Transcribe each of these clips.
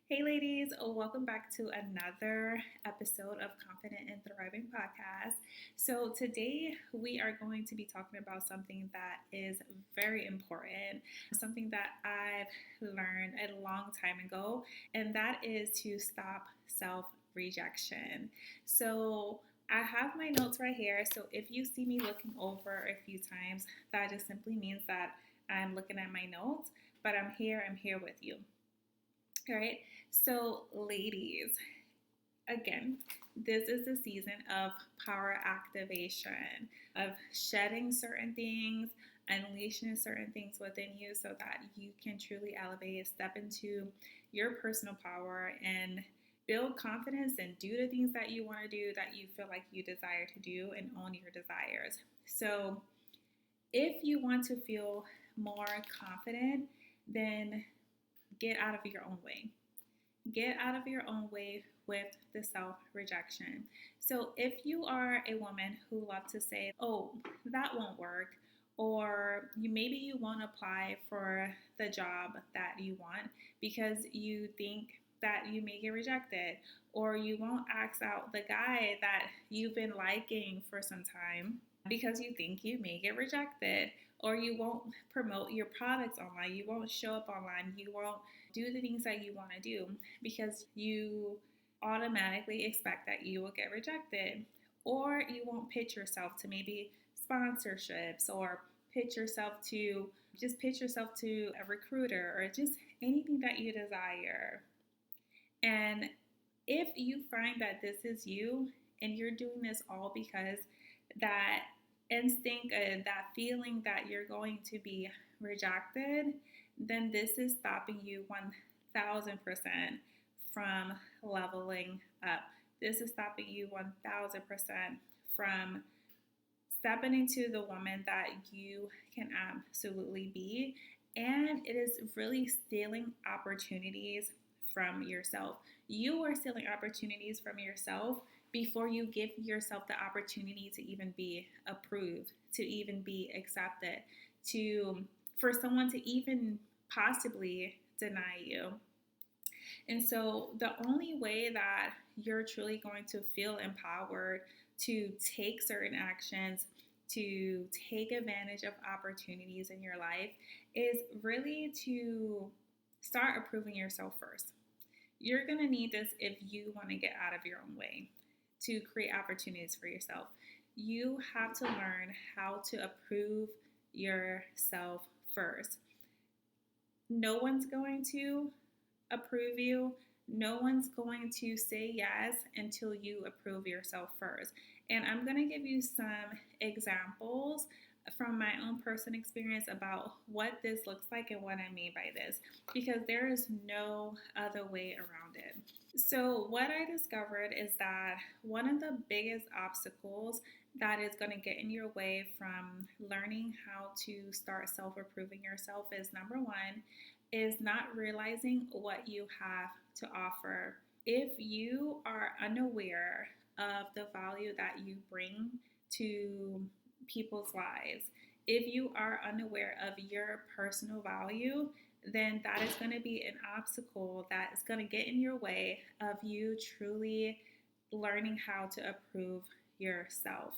Hey, ladies, welcome back to another episode of Confident and Thriving Podcast. So, today we are going to be talking about something that is very important, something that I've learned a long time ago, and that is to stop self rejection. So, I have my notes right here. So, if you see me looking over a few times, that just simply means that I'm looking at my notes, but I'm here with you. All right. So, ladies, again, this is the season of power activation, of shedding certain things, unleashing certain things within you so that you can truly elevate, step into your personal power, and build confidence and do the things that you want to do, that you feel like you desire to do, and own your desires. So, if you want to feel more confident, then get out of your own way. Get out of your own way with the self rejection. So, if you are a woman who loves to say, "Oh, that won't work," or you won't apply for the job that you want because you think that you may get rejected, or you won't ask out the guy that you've been liking for some time because you think you may get rejected, or you won't promote your products online, you won't show up online, you won't do the things that you want to do because you automatically expect that you will get rejected, or you won't pitch yourself to maybe sponsorships, or pitch yourself to a recruiter, or just anything that you desire. And if you find that this is you and you're doing this all because that instinct and that feeling that you're going to be rejected, then this is stopping you 1000% from leveling up. This is stopping you 1000% from stepping into the woman that you can absolutely be. And it is really stealing opportunities from yourself. You are stealing opportunities from yourself before you give yourself the opportunity to even be approved, to even be accepted, to for someone to even possibly deny you. And so the only way that you're truly going to feel empowered to take certain actions, to take advantage of opportunities in your life, is really to start approving yourself first. You're going to need this if you want to get out of your own way to create opportunities for yourself. You have to learn how to approve yourself first. No one's going to approve you. No one's going to say yes until you approve yourself first. And I'm going to give you some examples from my own personal experience about what this looks like and what I mean by this, because there is no other way around it. So, what I discovered is that one of the biggest obstacles that is going to get in your way from learning how to start self approving yourself is, number one, is not realizing what you have to offer. If you are unaware of the value that you bring to people's lives, if you are unaware of your personal value, then that is going to be an obstacle that is going to get in your way of you truly learning how to approve yourself.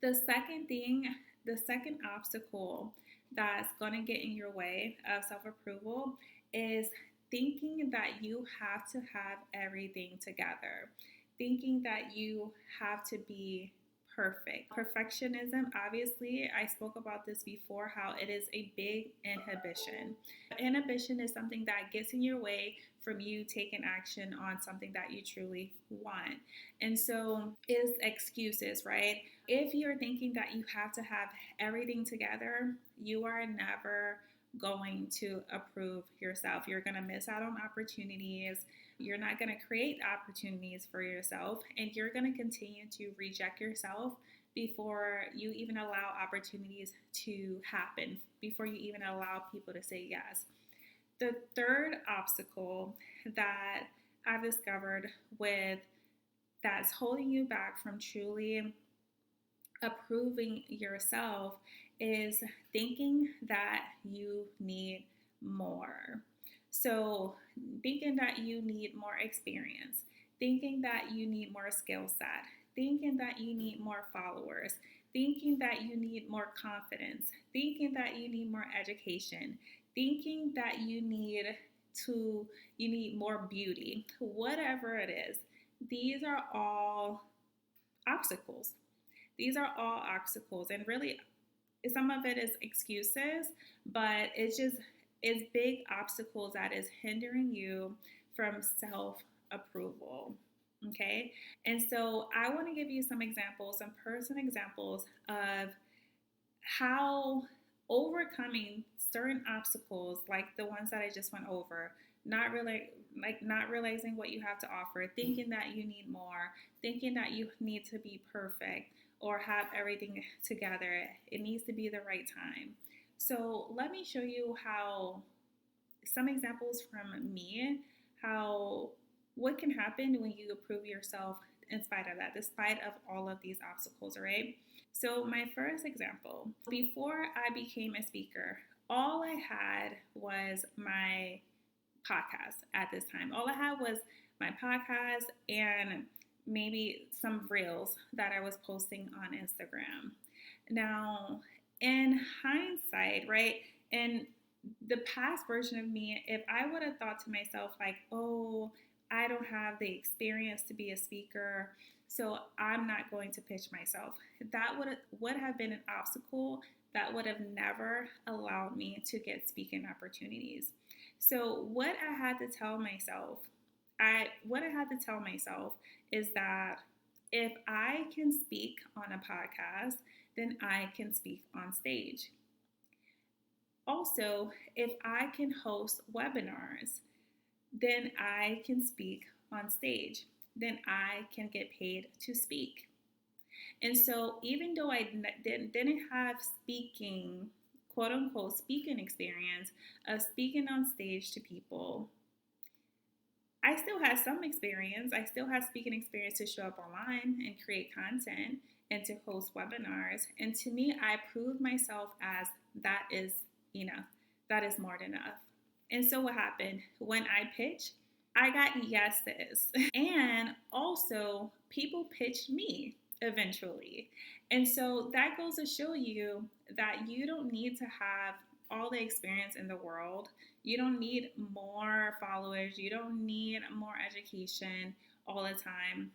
The second thing, the second obstacle that's going to get in your way of self approval is thinking that you have to have everything together, thinking that you have to be perfect. Perfectionism, obviously, I spoke about this before, how it is a big inhibition. Inhibition is something that gets in your way from you taking action on something that you truly want. And so is excuses, right? If you're thinking that you have to have everything together, you are never going to approve yourself. You're going to miss out on opportunities. You're not going to create opportunities for yourself, and you're going to continue to reject yourself before you even allow opportunities to happen, before you even allow people to say yes. The third obstacle that I've discovered with that's holding you back from truly approving yourself is thinking that you need more. So, thinking that you need more experience, thinking that you need more skill set, thinking that you need more followers, thinking that you need more confidence, thinking that you need more education, thinking that to you need more beauty, whatever it is. These are all obstacles. These are all obstacles, and really some of it is excuses, but it's big obstacles that is hindering you from self approval. Okay, and so I want to give you some examples, some personal examples of how overcoming certain obstacles, like the ones that I just went over, not realizing what you have to offer, thinking that you need more, thinking that you need to be perfect or have everything together. It needs to be the right time. So let me show you how some examples from me, how what can happen when you approve yourself in spite of that, despite of all of these obstacles, right? So my first example, before I became a speaker, all I had was my podcast at this time. All I had was my podcast and maybe some reels that I was posting on Instagram. Now, in hindsight, right, and the past version of me, if I would have thought to myself, like, oh, I don't have the experience to be a speaker, so I'm not going to pitch myself, that would have been an obstacle that would have never allowed me to get speaking opportunities. So what I had to tell myself is that if I can speak on a podcast, then I can speak on stage. Also, if I can host webinars, then I can speak on stage. Then I can get paid to speak. And so, even though I didn't have speaking, quote unquote, speaking experience of speaking on stage to people, I still had some experience. I still had speaking experience to show up online and create content and to host webinars. And to me, I proved myself as that is enough. That is more than enough. And so what happened? When I pitched, I got yeses. And also, people pitched me eventually. And so that goes to show you that you don't need to have all the experience in the world. You don't need more followers. You don't need more education all the time.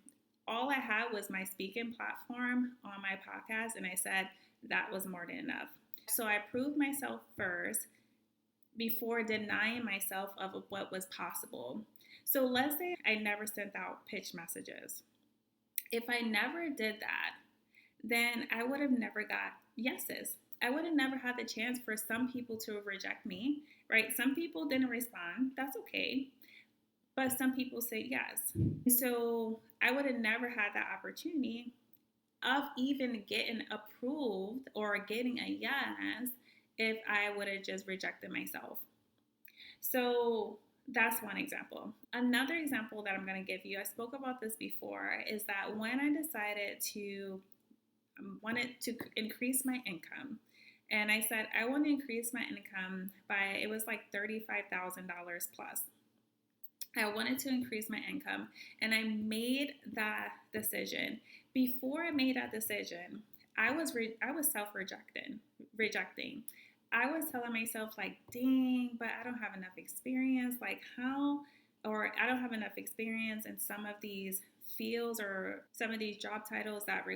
All I had was my speaking platform on my podcast, and I said that was more than enough. So I proved myself first before denying myself of what was possible. So let's say I never sent out pitch messages. If I never did that, then I would have never got yeses. I would have never had the chance for some people to reject me, right? Some people didn't respond. That's okay. But some people say yes. So I would have never had that opportunity of even getting approved or getting a yes if I would have just rejected myself. So that's one example. Another example that I'm going to give you, I spoke about this before, is that when I decided to wanted to increase my income, and I said I want to increase my income by, it was like $35,000 plus. I wanted to increase my income, and I made that decision. Before I made that decision, I was rejecting. I was telling myself, like, dang, but I don't have enough experience. Like, how? Or I don't have enough experience in some of these fields or some of these job titles that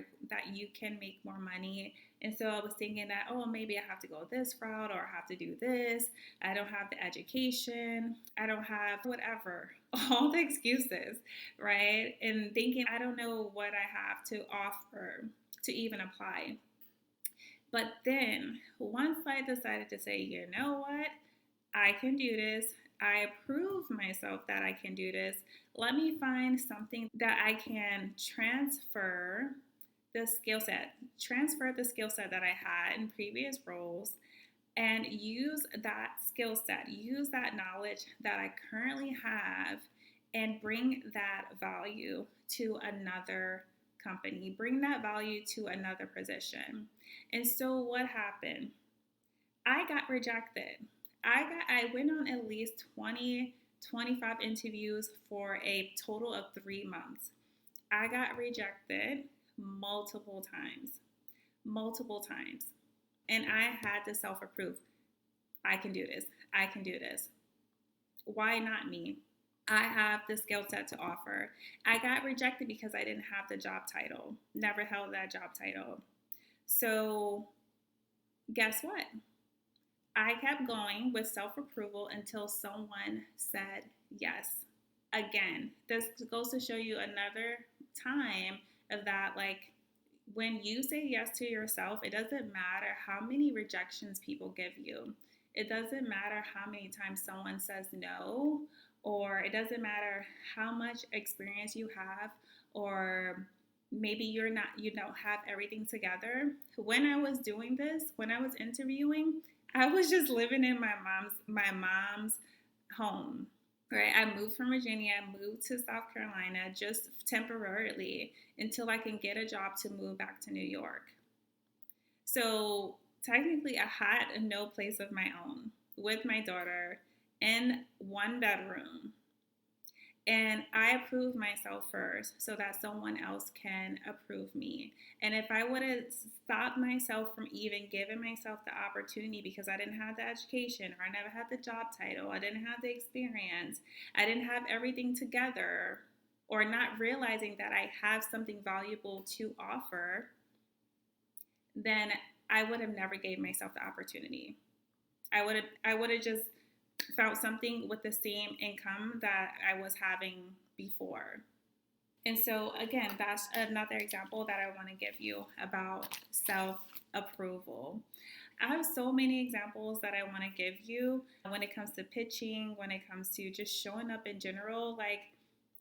you can make more money. And so I was thinking that, oh, maybe I have to go this route, or I have to do this. I don't have the education. I don't have whatever, all the excuses, right? And thinking, I don't know what I have to offer to even apply. But then once I decided to say, you know what, I can do this, I prove myself that I can do this, let me find something that I can transfer the skill set that I had in previous roles, and use that skill set, use that knowledge that I currently have, and bring that value to another company, bring that value to another position. And so what happened? I got rejected. I went on at least 20, 25 interviews for a total of 3 months. I got rejected multiple times, multiple times. And I had to self approve. I can do this. I can do this. Why not me? I have the skill set to offer. I got rejected because I didn't have the job title, never held that job title. So, guess what? I kept going with self approval until someone said yes. Again, this goes to show you another time of that, like, when you say yes to yourself, it doesn't matter how many rejections people give you. It doesn't matter how many times someone says no, or it doesn't matter how much experience you have, or maybe you don't have everything together. When I was doing this, when I was interviewing, I was just living in my mom's home. Right, I moved from Virginia, moved to South Carolina just temporarily until I can get a job to move back to New York. So technically, I had no place of my own with my daughter in one bedroom. And I approved myself first so that someone else can approve me. And if I would have stopped myself from even giving myself the opportunity because I didn't have the education, or I never had the job title, I didn't have the experience, I didn't have everything together, or not realizing that I have something valuable to offer, then I would have never gave myself the opportunity. I would have just found something with the same income that I was having before. And so, again, that's another example that I want to give you about self approval. I have so many examples that I want to give you when it comes to pitching, when it comes to just showing up in general. Like,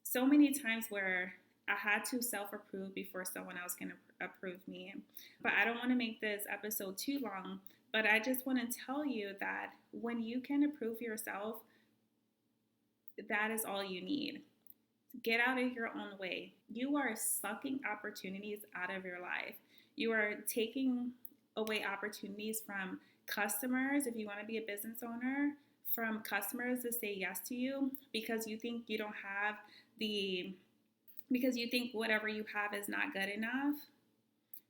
so many times where I had to self approve before someone else can approve me. But I don't want to make this episode too long, but I just want to tell you that when you can approve yourself, that is all you need. Get out of your own way. You are sucking opportunities out of your life. You are taking away opportunities from customers, if you want to be a business owner, from customers to say yes to you because you think you don't have because you think whatever you have is not good enough,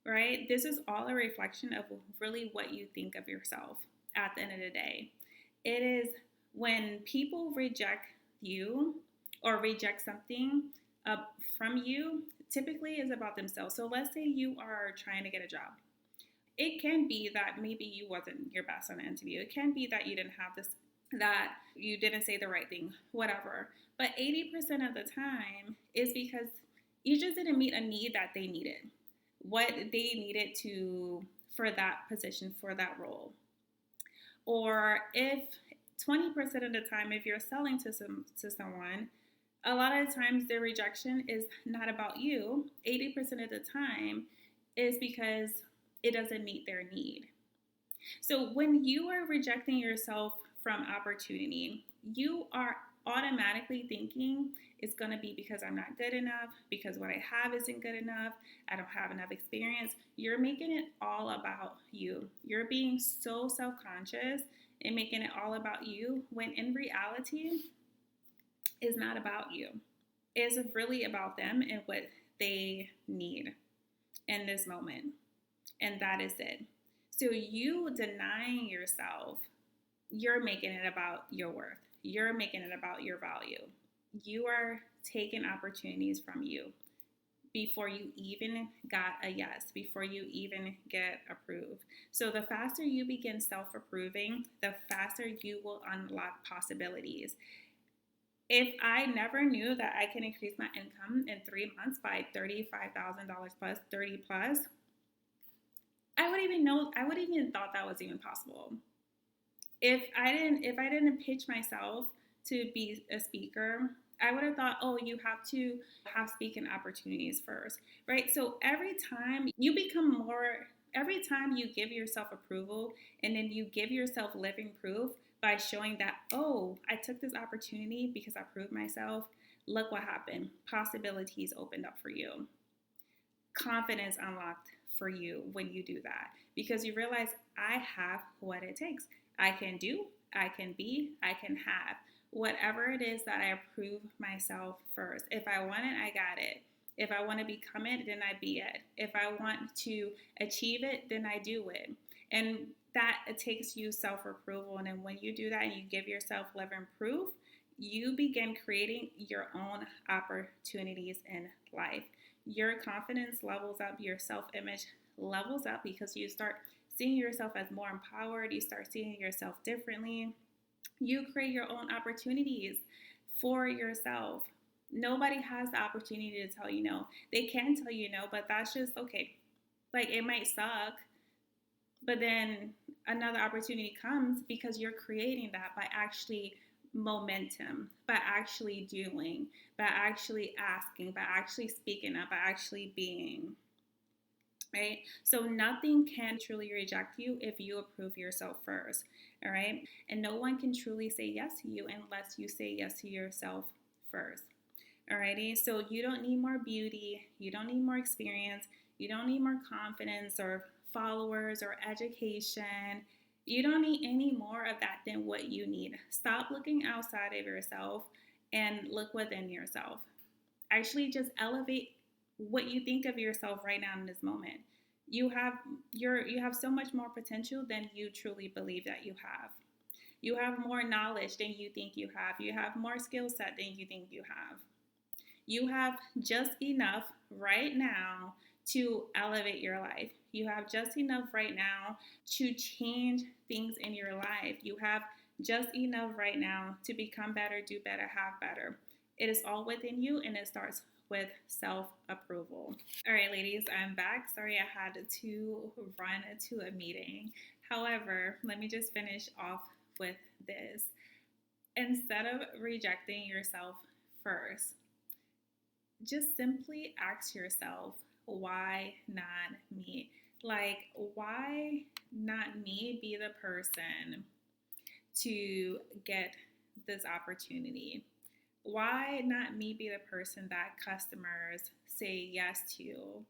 right? This is all a reflection of really what you think of yourself at the end of the day. It is when people reject you or reject something from you, typically is about themselves. So let's say you are trying to get a job. It can be that maybe you wasn't your best on the interview. It can be that you didn't have this, that you didn't say the right thing, whatever. But 80% of the time is because you just didn't meet a need that they needed, what they needed for that position, for that role. Or if 20% of the time, if you're selling to someone, a lot of times the rejection is not about you. 80% of the time is because it doesn't meet their need. So when you are rejecting yourself from opportunity, you are automatically thinking it's going to be because I'm not good enough, because what I have isn't good enough, I don't have enough experience. You're making it all about you. You're being so self-conscious and making it all about you when in reality, it's not about you. It's really about them and what they need in this moment. And that is it. So you denying yourself, you're making it about your worth. You're making it about your value. You are taking opportunities from you before you even got a yes, before you even get approved. So the faster you begin self-approving, the faster you will unlock possibilities. If I never knew that I can increase my income in 3 months by $35,000 plus, 30 plus, I wouldn't even thought that was even possible. If I didn't pitch myself to be a speaker, I would have thought, oh, you have to have speaking opportunities first, right? So every time you give yourself approval and then you give yourself living proof by showing that, oh, I took this opportunity because I proved myself. Look what happened. Possibilities opened up for you. Confidence unlocked for you when you do that because you realize I have what it takes. I can do, I can be, I can have. Whatever it is that I approve myself first. If I want it, I got it. If I want to become it, then I be it. If I want to achieve it, then I do it. And that it takes you self approval. And then when you do that and you give yourself love and proof, you begin creating your own opportunities in life. Your confidence levels up, your self image levels up because you start seeing yourself as more empowered, you start seeing yourself differently. You create your own opportunities for yourself. Nobody has the opportunity to tell you no. They can tell you no, but that's just okay. Like it might suck, but then another opportunity comes because you're creating that by actually momentum, by actually doing, by actually asking, by actually speaking up, by actually being. Right? So nothing can truly reject you if you approve yourself first. All right? And no one can truly say yes to you unless you say yes to yourself first. Alrighty, so you don't need more beauty, you don't need more experience, you don't need more confidence or followers or education. You don't need any more of that than what you need. Stop looking outside of yourself and look within yourself. Actually, just elevate what you think of yourself right now in this moment. You have so much more potential than you truly believe that you have. You have more knowledge than you think you have. You have more skill set than you think you have. You have just enough right now to elevate your life. You have just enough right now to change things in your life. You have just enough right now to become better, do better, have better. It is all within you and it starts with self approval. All right, ladies, I'm back. Sorry I had to run to a meeting. However, let me just finish off with this. Instead of rejecting yourself first, just simply ask yourself, why not me? Like, why not me be the person to get this opportunity? Why not me be the person that customers say yes to,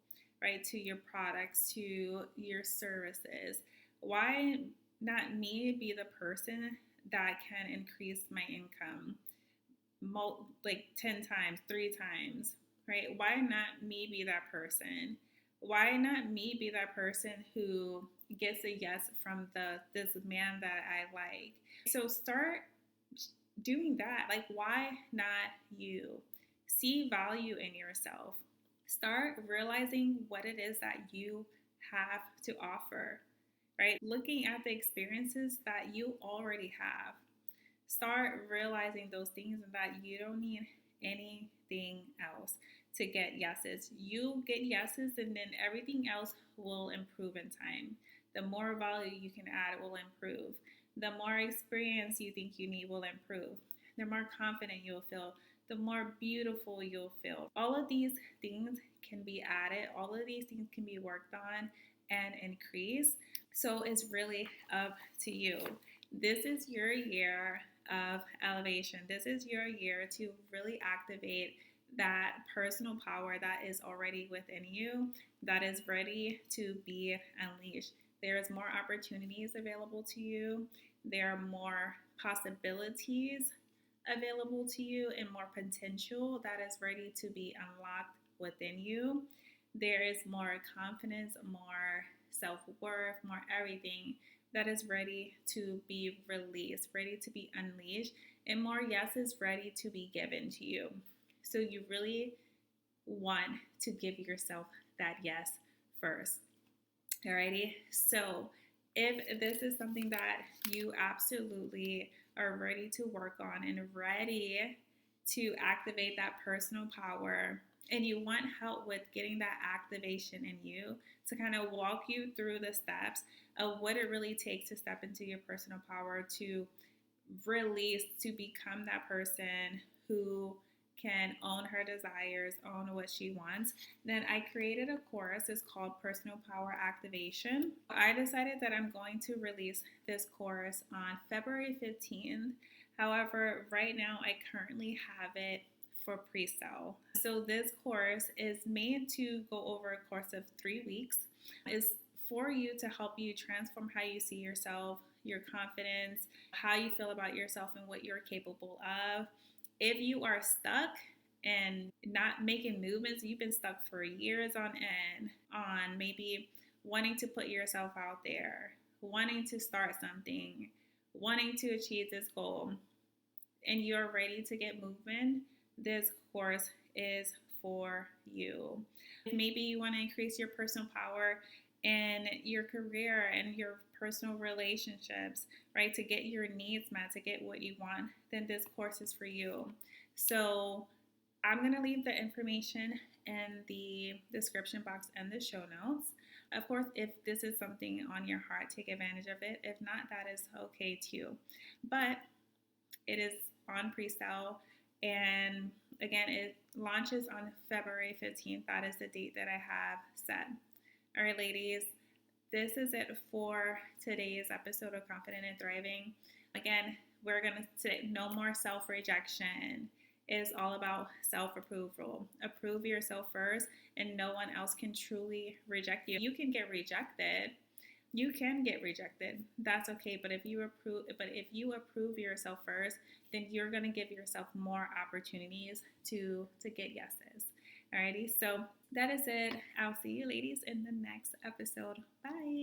right? To your products, to your services? Why not me be the person that can increase my income? Like 10 times, 3 times, right? Why not me be that person? Why not me be that person who gets a yes from this man that I like? So start doing that. Like, why not you? See value in yourself. Start realizing what it is that you have to offer, right? Looking at the experiences that you already have. Start realizing those things and that you don't need anything else to get yeses. You get yeses, and then everything else will improve in time. The more value you can add will improve. The more experience you think you need will improve. The more confident you'll feel. The more beautiful you'll feel. All of these things can be added. All of these things can be worked on and increased. So it's really up to you. This is your year of elevation. This is your year to really activate that personal power that is already within you, that is ready to be unleashed. There's more opportunities available to you. There are more possibilities available to you and more potential that is ready to be unlocked within you. There is more confidence, more self-worth, more everything that is ready to be released, ready to be unleashed, and more yeses ready to be given to you. So you really want to give yourself that yes first. Alrighty. So if this is something that you absolutely are ready to work on and ready to activate that personal power, and you want help with getting that activation in you, to kind of walk you through the steps of what it really takes to step into your personal power, to release, to become that person who can own her desires, own what she wants, then I created a course. It's called Personal Power Activation. I decided that I'm going to release this course on February 15th. However, right now I currently have it for pre-sale. So this course is made to go over a course of 3 weeks. It's for you to help you transform how you see yourself, your confidence, how you feel about yourself, and what you're capable of. If you are stuck and not making movements, you've been stuck for years on end on maybe wanting to put yourself out there, wanting to start something, wanting to achieve this goal, and you're ready to get moving, this course is for you. Maybe you want to increase your personal power in your career and your personal relationships, right? To get your needs met, to get what you want, then this course is for you. So I'm going to leave the information in the description box and the show notes. Of course, if this is something on your heart, take advantage of it. If not, that is okay too. But it is on pre-sale, and again, it launches on February 15th. That is the date that I have set. All right, ladies, this is it for today's episode of Confident and Thriving. Again, we're going to say no more self-rejection. It is all about self-approval. Approve yourself first, and no one else can truly reject you. You can get rejected. You can get rejected. That's okay. But if you approve yourself first, then you're gonna give yourself more opportunities to get yeses. Alrighty. So that is it. I'll see you ladies in the next episode. Bye.